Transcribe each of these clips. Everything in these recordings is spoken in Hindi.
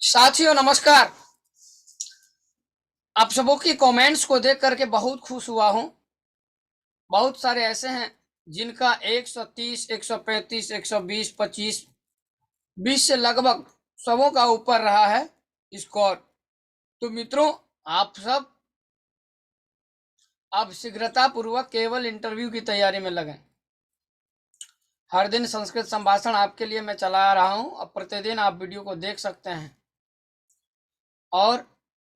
साथियों नमस्कार। आप सबों की कमेंट्स को देख करके बहुत खुश हुआ हूं। बहुत सारे ऐसे हैं जिनका 130, 135, 120, 25, 20 से लगभग सबों का ऊपर रहा है स्कोर। तो मित्रों, आप सब अब शीघ्रता पूर्वक केवल इंटरव्यू की तैयारी में लगें। हर दिन संस्कृत संभाषण आपके लिए मैं चला रहा हूं। अब प्रतिदिन आप वीडियो को देख सकते हैं और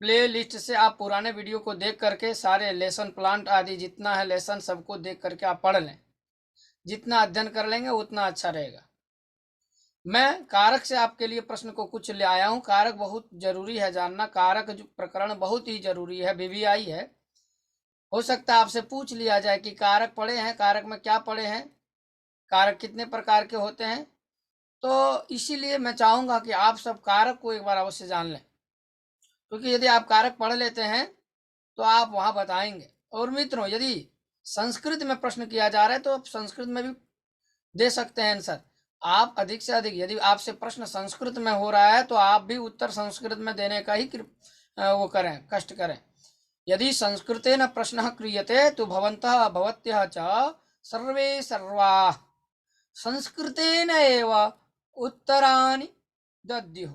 प्ले लिस्ट से आप पुराने वीडियो को देख करके सारे लेसन प्लान आदि जितना है लेसन सबको देख करके आप पढ़ लें। जितना अध्ययन कर लेंगे उतना अच्छा रहेगा। मैं कारक से आपके लिए प्रश्न को कुछ ले आया हूं। कारक बहुत जरूरी है जानना। कारक जो प्रकरण बहुत ही जरूरी है, वीवीआई है। हो सकता है आपसे पूछ लिया जाए कि कारक पढ़े हैं, कारक में क्या पढ़े हैं, कारक कितने प्रकार के होते हैं। तो इसीलिए मैं चाहूंगा कि आप सब कारक को एक बार अवश्य जान लें, क्योंकि यदि आप कारक पढ़ लेते हैं तो आप वहां बताएंगे। और मित्रों, यदि संस्कृत में प्रश्न किया जा रहा है तो आप संस्कृत में भी दे सकते हैं आंसर। आप अधिक से अधिक, यदि आपसे प्रश्न संस्कृत में हो रहा है तो आप भी उत्तर संस्कृत में देने का ही वो करें, कष्ट करें। यदि संस्कृतेन प्रश्नः क्रियते तो भवन्तः भवत्यः च सर्वे सर्वाः संस्कृतेन एव उत्तराणि दद्युः।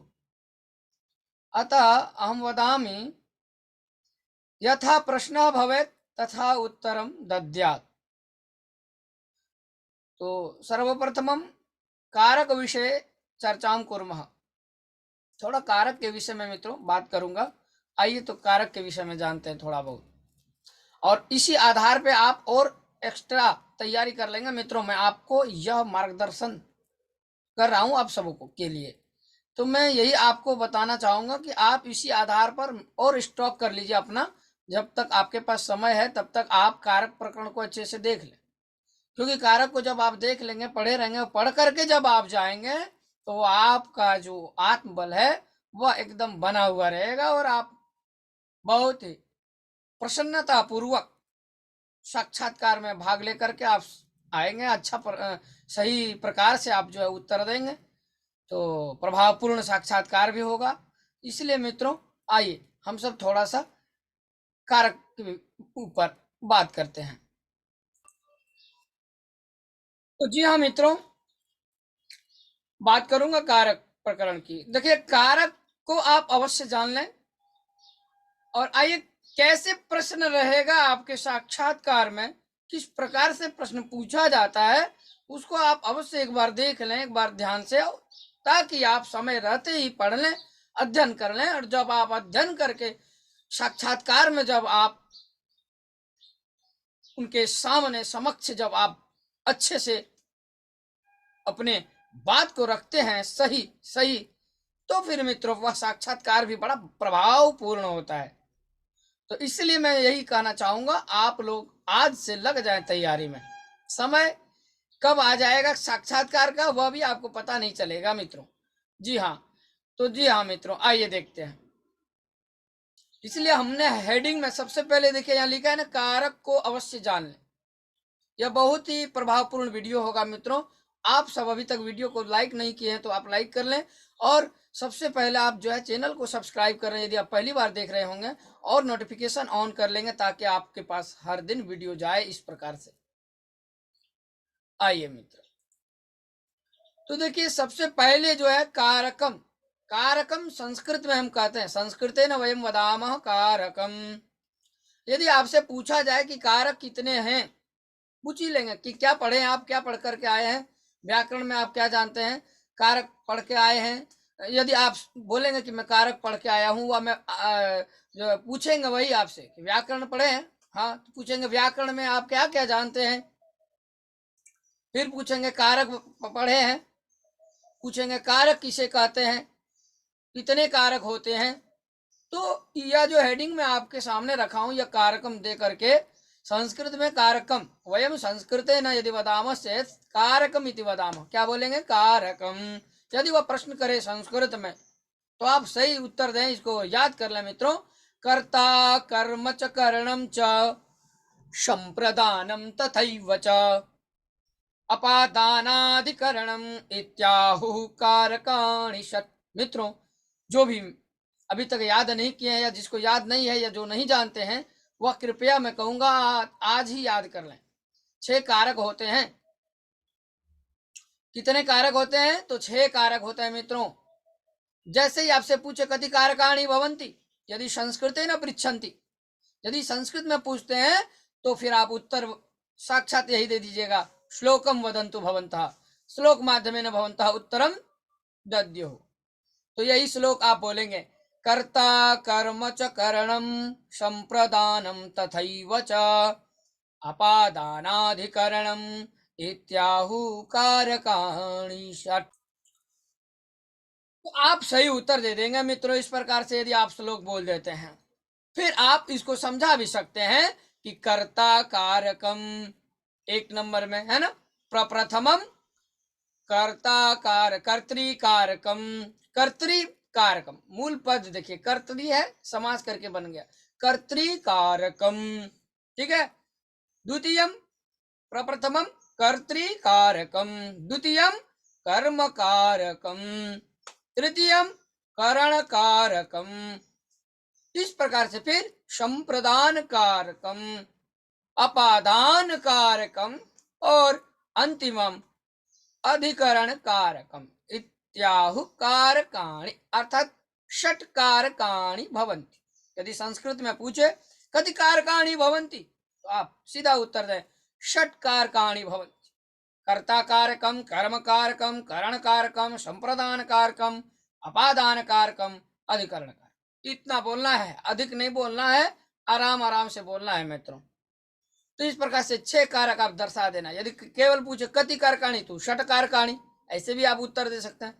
अतः अहं वदामि यथा प्रश्नः भवेत् तथा उत्तरं दद्यात्। तो सर्वप्रथमं कारक विषय चर्चां कुर्मः। थोड़ा कारक के विषय में मित्रों बात करूंगा। आइए तो कारक के विषय में जानते हैं थोड़ा बहुत, और इसी आधार पे आप और एक्स्ट्रा तैयारी कर लेंगे। मित्रों, मैं आपको यह मार्गदर्शन कर रहा हूं आप सबों को के लिए। तो मैं यही आपको बताना चाहूंगा कि आप इसी आधार पर और स्टॉक कर लीजिए अपना। जब तक आपके पास समय है तब तक आप कारक प्रकरण को अच्छे से देख लें, क्योंकि कारक को जब आप देख लेंगे, पढ़े रहेंगे, पढ़ करके जब आप जाएंगे तो आपका जो आत्मबल है वह एकदम बना हुआ रहेगा और आप बहुत ही प्रसन्नता पूर्वक साक्षात्कार में भाग लेकर के आप आएंगे। सही प्रकार से आप जो है उत्तर देंगे तो प्रभावपूर्ण साक्षात्कार भी होगा। इसलिए मित्रों, आइए हम सब थोड़ा सा कारक के ऊपर बात करते हैं। तो जी हाँ मित्रों, बात करूंगा कारक प्रकरण की। देखिए, कारक को आप अवश्य जान लें। और आइए, कैसे प्रश्न रहेगा आपके साक्षात्कार में, किस प्रकार से प्रश्न पूछा जाता है, उसको आप अवश्य एक बार देख लें, एक बार ध्यान से, ताकि आप समय रहते ही पढ़ लें, अध्ययन कर लें। और जब आप अध्ययन करके साक्षात्कार में जब आप उनके सामने समक्ष जब आप अच्छे से अपने बात को रखते हैं सही सही, तो फिर मित्रों वह साक्षात्कार भी बड़ा प्रभावपूर्ण होता है। तो इसलिए मैं यही कहना चाहूंगा, आप लोग आज से लग जाएं तैयारी में। समय कब आ जाएगा साक्षात्कार का वह भी आपको पता नहीं चलेगा मित्रों। जी हाँ, तो जी हाँ मित्रों, आइए देखते हैं। इसलिए हमने हेडिंग में सबसे पहले देखिए यहाँ लिखा है ना, कारक को अवश्य जान लें। यह बहुत ही प्रभावपूर्ण वीडियो होगा मित्रों। आप सब अभी तक वीडियो को लाइक नहीं किए हैं तो आप लाइक कर लें, और सबसे पहले आप जो है चैनल को सब्सक्राइब कर रहे हैं यदि आप पहली बार देख रहे होंगे, और नोटिफिकेशन ऑन कर लेंगे ताकि आपके पास हर दिन वीडियो जाए इस प्रकार से। आइए मित्र, तो देखिए सबसे पहले जो है कारकम। कारकम संस्कृत में हम कहते हैं, संस्कृतेन वयम वदामः कारकम। यदि आपसे पूछा जाए कि कारक कितने हैं, पूछ ही लेंगे कि क्या पढ़े हैं आप, क्या पढ़ करके आए हैं, व्याकरण में आप क्या जानते हैं, कारक पढ़ के आए हैं। यदि आप बोलेंगे कि मैं कारक पढ़ के आया हूँ, वह मैं जो पूछेंगे वही आपसे कि व्याकरण पढ़े हैं, हाँ, तो पूछेंगे व्याकरण में आप क्या क्या जानते हैं। फिर पूछेंगे कारक पढ़े हैं, पूछेंगे कारक किसे कहते हैं, कितने कारक होते हैं। तो यह जो हेडिंग में आपके सामने रखा हूं, यह कारकम दे करके, संस्कृत में कारकम, वयम संस्कृते न यदि वदामः चेत कारकम इति वदामः। क्या बोलेंगे? कारकम। यदि वह प्रश्न करे संस्कृत में तो आप सही उत्तर दें। इसको याद कर लें मित्रों। कर्ता कर्म च करणम च संप्रदानम तथैव च अपादानाधिकरणम इत्याहुः कारकाणि षट्। मित्रों, जो भी अभी तक याद नहीं किए हैं या जिसको याद नहीं है या जो नहीं जानते हैं, वह कृपया मैं कहूंगा आज ही याद कर लें। 6 कारक होते हैं। कितने कारक होते हैं? तो 6 कारक होते हैं मित्रों। जैसे ही आपसे पूछे कति कारकाणि भवन्ति, यदि संस्कृते न पृच्छन्ति, यदि संस्कृत में पूछते हैं तो फिर आप उत्तर साक्षात यही दे दीजिएगा, श्लोकम वदन्तु भवन्तः, श्लोक माध्यमेन भवन्तः उत्तरम दद्युः। तो यही श्लोक आप बोलेंगे, कर्ता कर्म च करणम संप्रदानम तथैव च अपादानाधिकरणम इत्याहु कारकाणि षट्। तो आप सही उत्तर दे देंगे मित्रों इस प्रकार से यदि आप श्लोक बोल देते हैं। फिर आप इसको समझा भी सकते हैं कि कर्ता कारकम 1 नंबर में है ना, प्रप्रथमम कर्ता कार कर्तृकारकम, कर्तृकारकम मूल पद देखिए कर्तरी है, समास करके बन गया कर्तृकारकम, ठीक है। द्वितीयम प्रप्रथमम कर्तृकारकम, द्वितीयम कर्मकारकम, तृतीयम करणकारकम, इस प्रकार से फिर संप्रदान कारकम, अपादान कारकम और अंतिमम अधिकरण कारकम इत्याहु कारकाणि, अर्थात षट कारकाणि भवन्ति। यदि संस्कृत में पूछे कति कारकाणि भवन्ति तो आप सीधा उत्तर दें षट कारकाणि भवन्ति। कर्ता कारकम, कर्म कारकम, करण कारकम, संप्रदान कारकम, अपादान कारकम, अधिकरण कारकम। इतना बोलना है, अधिक नहीं बोलना है, आराम आराम से बोलना है मित्रों। तो इस प्रकार से 6 कारक आप दर्शा देना। यदि केवल पूछे कति कारकाणि तो षट कारकाणि, ऐसे भी आप उत्तर दे सकते हैं।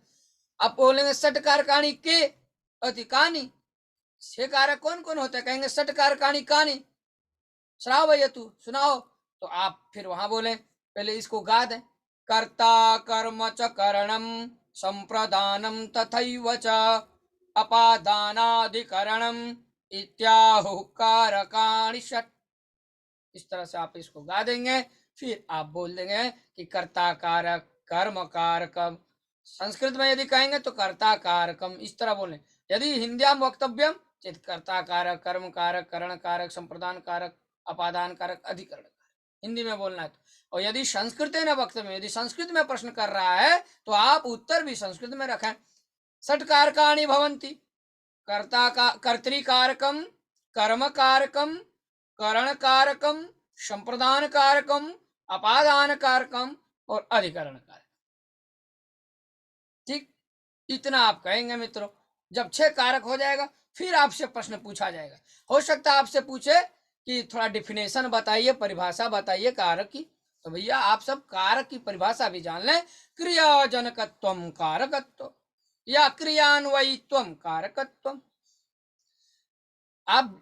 आप बोलेंगे षट कारकाणि के अति कानि, 6 कारक कौन कौन होते हैं? कहेंगे षट कारकाणि कानि, श्रावयतु, सुनाओ। तो आप फिर वहां बोले, पहले इसको गा दें, कर्ता कर्म च करणम संप्रदानम तथैव च अपादानाधिकरणम इत्याहु कारकाणि षट्। इस तरह से आप इसको गा देंगे। फिर आप बोल देंगे कि कर्ता कारक, कर्म कारकम, संस्कृत में यदि कहेंगे तो कर्ता कारकम, इस तरह बोलें। यदि हिंद्याम वक्तव्यम चेत कर्ता कारक, कर्म कारक, करण कारक, संप्रदान कारक, अपादान कारक, अधिकरण कारक, हिंदी में बोलना है तो। और यदि संस्कृत न वक्तव्य, यदि संस्कृत में प्रश्न कर रहा है तो आप उत्तर भी संस्कृत में रखें। षट कारकाणि भवन्ति, कर्ता का कर्तृकारकम, कर्म कारकम, करण कारकम, संप्रदान कारकम, अपादान कारकम और अधिकरण कारक। ठीक, इतना आप कहेंगे मित्रों। जब 6 कारक हो जाएगा फिर आपसे प्रश्न पूछा जाएगा। हो सकता है आपसे पूछे कि थोड़ा डिफिनेशन बताइए, परिभाषा बताइए कारक की। तो भैया आप सब कारक की परिभाषा भी जान लें। क्रियाजनकत्वम कारकत्व या क्रियान्वयित्वम कारकत्वम। आप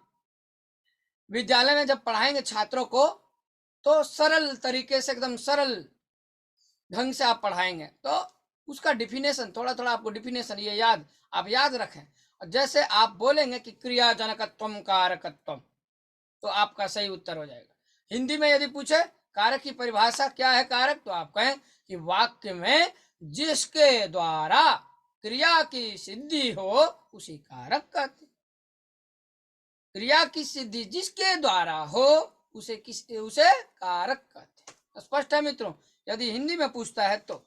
विद्यालय में जब पढ़ाएंगे छात्रों को तो सरल तरीके से, एकदम सरल ढंग से आप पढ़ाएंगे तो उसका डिफिनेशन, थोड़ा थोड़ा आपको डिफिनेशन ये आप याद रखें। और जैसे आप बोलेंगे कि क्रियाजनकत्वम कारकत्वम तो आपका सही उत्तर हो जाएगा। हिंदी में यदि पूछे कारक की परिभाषा क्या है कारक, तो आप कहें कि वाक्य में जिसके द्वारा क्रिया की सिद्धि हो उसी कारक कहते। क्रिया की सिद्धि जिसके द्वारा हो उसे कारक कहते। स्पष्ट है मित्रों? यदि हिंदी में पूछता है तो।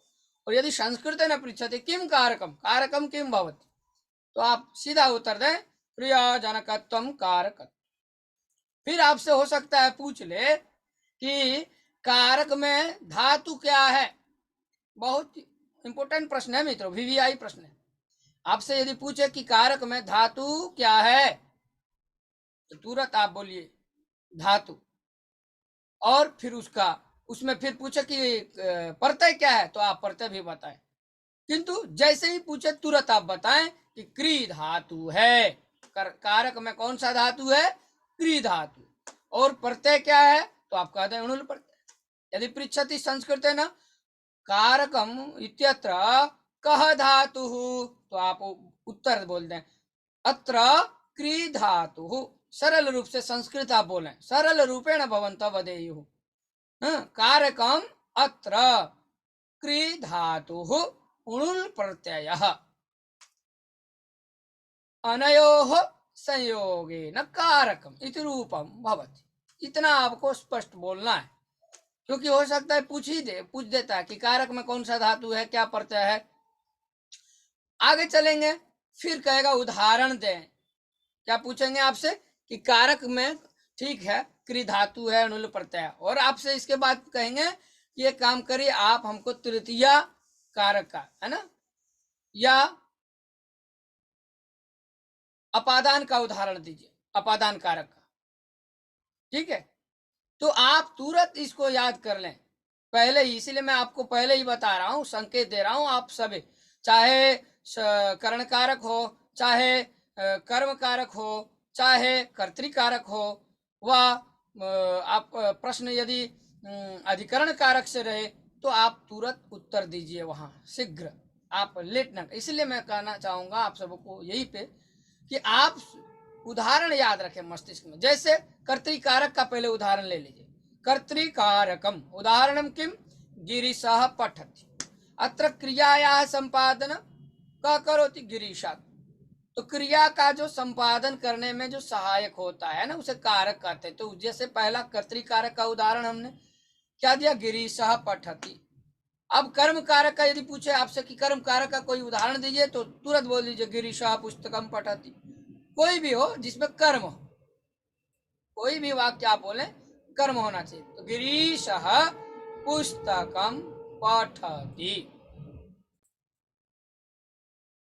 और यदि संस्कृत न पृच्छते किम कारकम, कारकम किम भवति, तो आप सीधा उत्तर दें क्रियाजनकत्वम कारकत्वम। फिर आपसे हो सकता है पूछ ले कि कारक में धातु क्या है। बहुत इंपॉर्टेंट प्रश्न है मित्रों, वीवीआई प्रश्न है। आपसे यदि पूछे कि कारक में धातु क्या है तो तुरंत आप बोलिए धातु। और फिर उसमें फिर पूछे कि प्रत्यय क्या है तो आप प्रत्यय भी बताएं। किंतु जैसे ही पूछे तुरंत आप बताएं कि क्री धातु है। कारक में कौन सा धातु है? क्री धातु। और प्रत्यय क्या है तो आप कहते हैं अणुल प्रत्यय। यदि पृच्छति संस्कृत है ना कारकम इत्यत्र कह धातु तो आप उत्तर बोल दें अत्र क्री धातु। सरल रूप से संस्कृत आप बोलें, सरल रूपेण भवन्तः वदेयुः। कारकम अत्र क्री धातु उणुल प्रत्यय। अनयोः संयोगेन कारकम इति रूपम भवति। इतना आपको स्पष्ट बोलना है, क्योंकि हो सकता है पूछ देता है कि कारक में कौन सा धातु है, क्या प्रत्यय है। आगे चलेंगे, फिर कहेगा उदाहरण दें। क्या पूछेंगे आपसे कि कारक में ठीक है क्री धातु है, अनुल प्रत्यय, और आपसे इसके बाद कहेंगे कि ये काम करिए, आप हमको तृतीय कारक का, है ना, या अपादान का उदाहरण दीजिए, अपादान कारक का। ठीक है, तो आप तुरंत इसको याद कर लें पहले ही, इसीलिए मैं आपको पहले ही बता रहा हूं, संकेत दे रहा हूं। आप सभी, चाहे करण कारक हो, चाहे कर्म कारक हो, चाहे कर्तृकारक हो, व आप प्रश्न यदि अधिकरण कारक से रहे तो आप तुरंत उत्तर दीजिए वहां शीघ्र, आप लेट ना। इसलिए मैं कहना चाहूंगा आप सबको यही पे कि आप उदाहरण याद रखें मस्तिष्क में। जैसे कर्तृकारक का पहले उदाहरण ले लीजिए। कर्तृकारकम उदाहरणम किम, गिरीशः पठति, अत्र क्रियायाः संपादन का करोति गिरीशा। तो क्रिया का जो संपादन करने में जो सहायक होता है ना, उसे कारक कहते हैं। तो जैसे पहला कर्तृकारक का उदाहरण हमने क्या दिया, गिरीशः पठति। अब कर्म कारक का यदि पूछे आपसे कि कर्म कारक का कोई उदाहरण दीजिए, तो तुरंत बोल दीजिए गिरीशः पुस्तकम पठति। कोई भी हो जिसमें कर्म हो, कोई भी वाक्य आप बोले कर्म होना चाहिए। तो गिरीशः पुस्तकम पठति।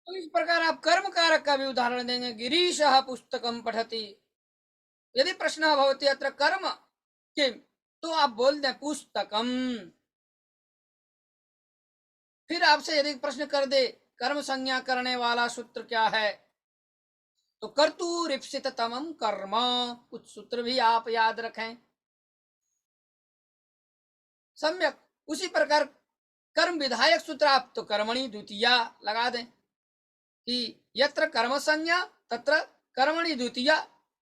तो इस प्रकार आप कर्म कारक का भी उदाहरण देंगे, गिरीशः पुस्तकम पठति। यदि प्रश्न भवति अत्र कर्म किम, तो आप बोल दें पुस्तकम। फिर आपसे यदि प्रश्न कर दे कर्म संज्ञा करने वाला सूत्र क्या है, तो कर्तुरीप्सित तमम कर्म, कुछ सूत्र भी आप याद रखें सम्यक। उसी प्रकार कर्म विधायक सूत्र आप तो कर्मणि द्वितीया लगा दें कि यत्र कर्म संज्ञा तत्र कर्मणि द्वितीया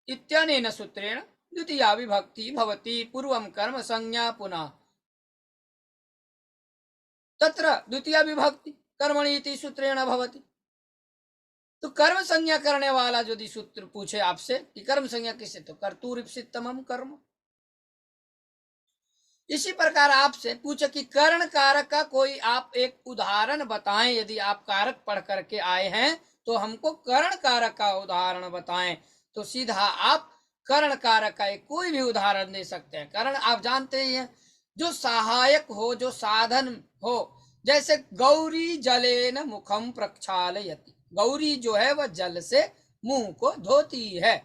इत्यनेन सूत्रेण द्वितीया विभक्ति भवति। पूर्वम कर्म संज्ञा पुनः तत्र द्वितीया विभक्ति कर्मणि इति सूत्रेण भवति। तो कर्म संज्ञा करने वाला यदि सूत्र पूछे आपसे कि कर्म संज्ञा किससे, तो कर्तुरीप्सित तमम कर्म। इसी प्रकार आपसे पूछे कि कर्ण कारक का कोई आप एक उदाहरण बताएं। यदि आप कारक पढ़ करके आए हैं तो हमको कर्ण कारक का उदाहरण बताएं, तो सीधा आप कर्ण कारक का एक कोई भी उदाहरण दे सकते हैं। कर्ण आप जानते ही हैं, जो सहायक हो, जो साधन हो। जैसे गौरी जलेन मुखम प्रक्षालयति, गौरी जो है वह जल से मुंह को धोती है।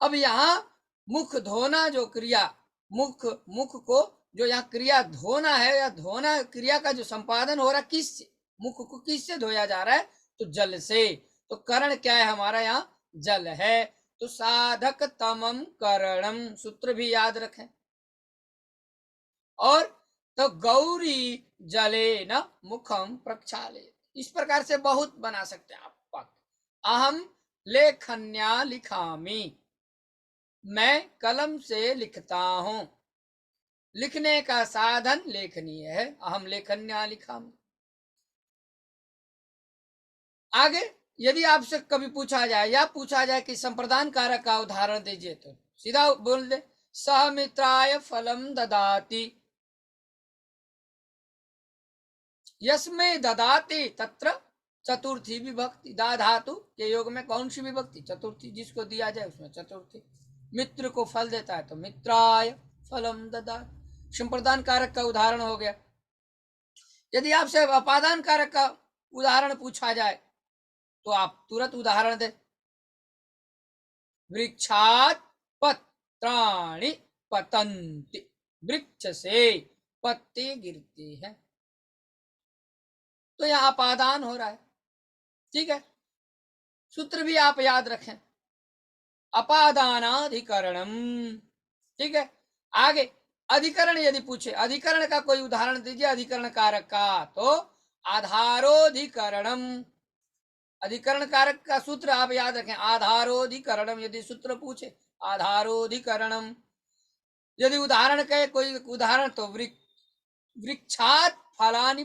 अब यहाँ मुख धोना जो क्रिया, मुख को जो यहाँ क्रिया धोना है, या धोना क्रिया का जो संपादन हो रहा है किससे, मुख को किससे धोया जा रहा है, तो जल से। तो करण क्या है हमारा, यहाँ जल है। तो साधक तमम करणम सूत्र भी याद रखें। और तो गौरी जले न मुखम प्रक्षाले, इस प्रकार से बहुत बना सकते हैं आप। अहम लेखन्या लिखामी, मैं कलम से लिखता हूं। लिखने का साधन लेखनीय है, अहम लेखन्या लिखामी। आगे यदि आपसे कभी पूछा जाए या पूछा जाए कि संप्रदान कारक का उदाहरण दीजिए, तो सीधा बोल दे सह मित्राय फलम ददाति, यस्मै ददाति तत्र चतुर्थी विभक्ति। दा धातु के योग में कौन सी विभक्ति, चतुर्थी। जिसको दिया जाए उसमें चतुर्थी। मित्र को फल देता है तो मित्राय फलम ददाति, संप्रदान कारक का उदाहरण हो गया। यदि आपसे अपादान कारक का उदाहरण पूछा जाए तो आप तुरंत उदाहरण दे, वृक्षात पत्राणि पतन्ति, वृक्ष से पत्ते गिरते हैं। तो यहां अपादान हो रहा है। ठीक है, सूत्र भी आप याद रखें, अपादानाधिकरणम। ठीक है, आगे अधिकरण यदि पूछे, अधिकरण का कोई उदाहरण दीजिए अधिकरण कारक का, तो आधारोधिकरणम। अधिकरण कारक का सूत्र आप याद रखें, आधारोधिकरणम। यदि सूत्र पूछे आधारोधिकरणम। यदि उदाहरण कहे कोई उदाहरण, तो वृक्षात फलानि,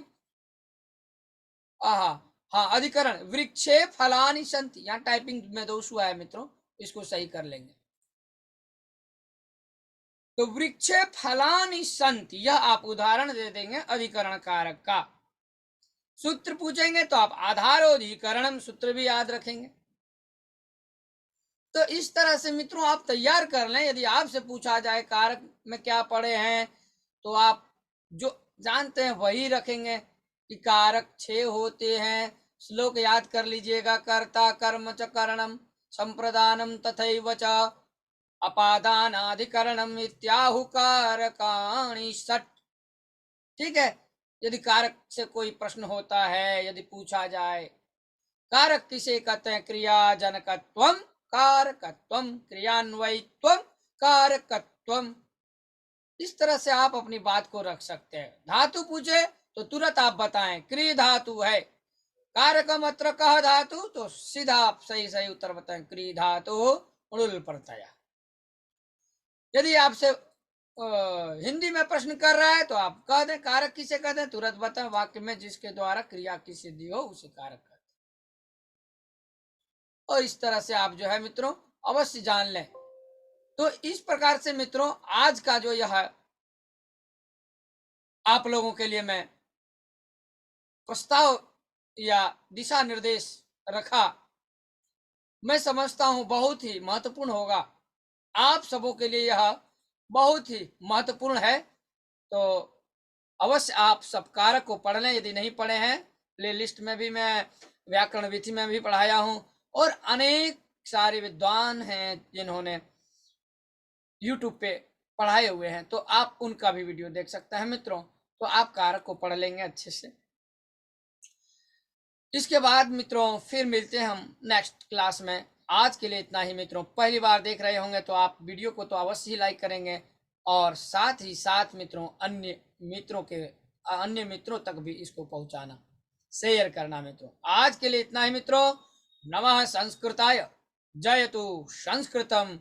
हाँ, अधिकरण, वृक्षे फलानि सन्ति, यहाँ टाइपिंग में दोष हुआ है मित्रों, इसको सही कर लेंगे। तो वृक्षे फलानि सन्ति, यह आप उदाहरण दे देंगे अधिकरण कारक का। सूत्र पूछेंगे तो आप आधारोधिकरणम सूत्र भी याद रखेंगे। तो इस तरह से मित्रों आप तैयार कर लें। यदि आपसे पूछा जाए कारक में क्या पढ़े हैं, तो आप जो जानते हैं वही रखेंगे कि कारक 6 होते हैं। श्लोक याद कर लीजिएगा, कर्ता कर्म च करणम संप्रदानम तथैव च अपादानाधिकरणम इत्याहु कारकाणि षट्। ठीक है। यदि कारक से कोई प्रश्न होता है, यदि पूछा जाए कारक किसे कहते हैं, क्रिया जनकत्वम कारकत्वम क्रियान्वयित्वम कारकत्वम, इस तरह से आप अपनी बात को रख सकते हैं। धातु पूछे तो तुरंत आप बताएं क्रिय धातु है। कारकम अत्र कह धातु, तो सीधा आप सही उत्तर बताएं क्रिय धातु उड़ुल प्रत्यय। यदि आपसे हिंदी में प्रश्न कर रहा है तो आप कह दें कारक किसे कहते हैं, तुरंत बताएं वाक्य में जिसके द्वारा क्रिया की सिद्धि हो उसे कारक कहते हैं। और इस तरह से आप जो है मित्रों अवश्य जान लें। तो इस प्रकार से मित्रों आज का जो यह आप लोगों के लिए मैं प्रस्ताव या दिशा निर्देश रखा, मैं समझता हूं बहुत ही महत्वपूर्ण होगा। आप सबों के लिए यह बहुत ही महत्वपूर्ण है। तो अवश्य आप सब कारक को पढ़ लें। यदि नहीं पढ़े हैं, प्ले लिस्ट में भी मैं व्याकरण विधि में भी पढ़ाया हूं, और अनेक सारे विद्वान हैं जिन्होंने यूट्यूब पे पढ़ाए हुए हैं, तो आप उनका भी वीडियो देख सकते हैं मित्रों। तो आप कारक को पढ़ लेंगे अच्छे से। इसके बाद मित्रों फिर मिलते हैं हम नेक्स्ट क्लास में। आज के लिए इतना ही मित्रों। पहली बार देख रहे होंगे तो आप वीडियो को तो अवश्य ही लाइक करेंगे, और साथ ही साथ मित्रों अन्य मित्रों तक भी इसको पहुंचाना, शेयर करना मित्रों। आज के लिए इतना ही मित्रों। नमः संस्कृताय, जयतु संस्कृतम,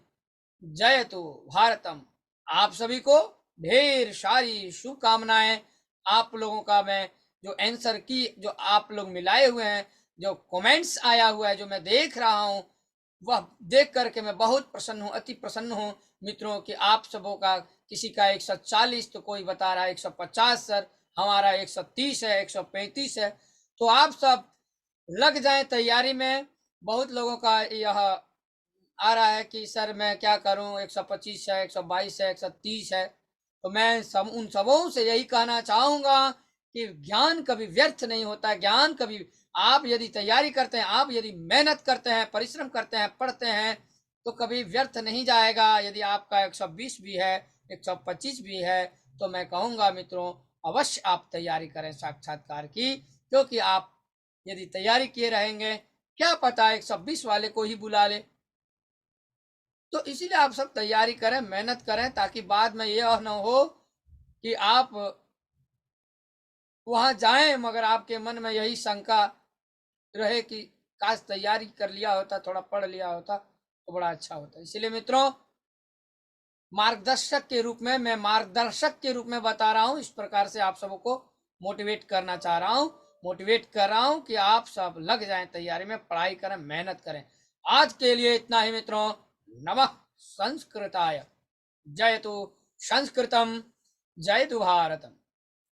जयतु भारतम। आप सभी को ढेर सारी शुभकामनाएं। आप लोगों का मैं जो आंसर की जो आप लोग मिलाए हुए हैं, जो कमेंट्स आया हुआ है, जो मैं देख रहा हूं, वह देख करके मैं बहुत प्रसन्न हूं, अति प्रसन्न हूं मित्रों कि आप सबों का, किसी का 140 तो कोई बता रहा है 150 सर, हमारा 130 है, 135 है। तो आप सब लग जाएं तैयारी में। बहुत लोगों का यह आ रहा है कि सर मैं क्या करूं, 125 है, 122 है, 130 है। तो मैं उन सबों से यही कहना चाहूंगा कि ज्ञान कभी व्यर्थ नहीं होता। ज्ञान कभी, आप यदि तैयारी करते हैं, आप यदि मेहनत करते हैं, परिश्रम करते हैं, पढ़ते हैं, तो कभी व्यर्थ नहीं जाएगा। यदि आपका 120 भी है, 125 भी है, तो मैं कहूंगा मित्रों अवश्य आप तैयारी करें साक्षात्कार की, क्योंकि आप यदि तैयारी किए रहेंगे, क्या पता 120 वाले को ही बुला ले। तो इसीलिए आप सब तैयारी करें, मेहनत करें, ताकि बाद में यह न हो कि आप वहां जाएं मगर आपके मन में यही शंका रहे कि काश तैयारी कर लिया होता, थोड़ा पढ़ लिया होता तो बड़ा अच्छा होता। इसलिए मित्रों मार्गदर्शक के रूप में बता रहा हूं। इस प्रकार से आप सबको मोटिवेट करना चाह रहा हूं, मोटिवेट कर रहा हूं कि आप सब लग जाएं तैयारी में, पढ़ाई करें, मेहनत करें। आज के लिए इतना ही मित्रों। नमः संस्कृताय, जयतु संस्कृतम, जयतु भारतम।